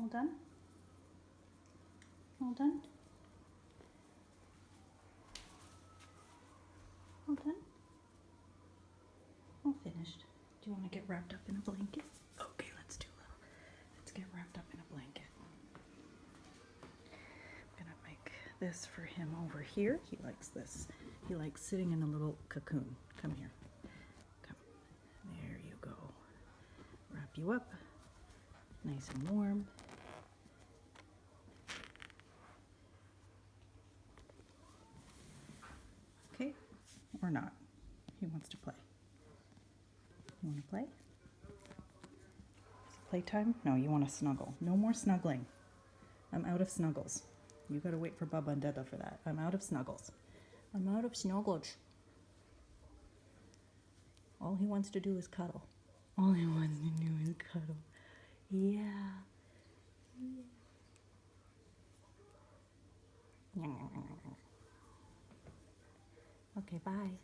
All done? All done? All done? All finished. Do you want to get wrapped up in a blanket? Okay, let's get wrapped up in a blanket. I'm gonna make this for him over here. He likes this. He likes sitting in a little cocoon. Come here. Come. There you go. Wrap you up. Nice and warm. Okay, or not. He wants to play. You want to play? Is it playtime? No, you want to snuggle. No more snuggling. I'm out of snuggles. You gotta wait for Bubba and Dada for that. I'm out of snuggles. I'm out of snuggles. All he wants to do is cuddle. All he wants to do is cuddle. Yeah. Okay, bye.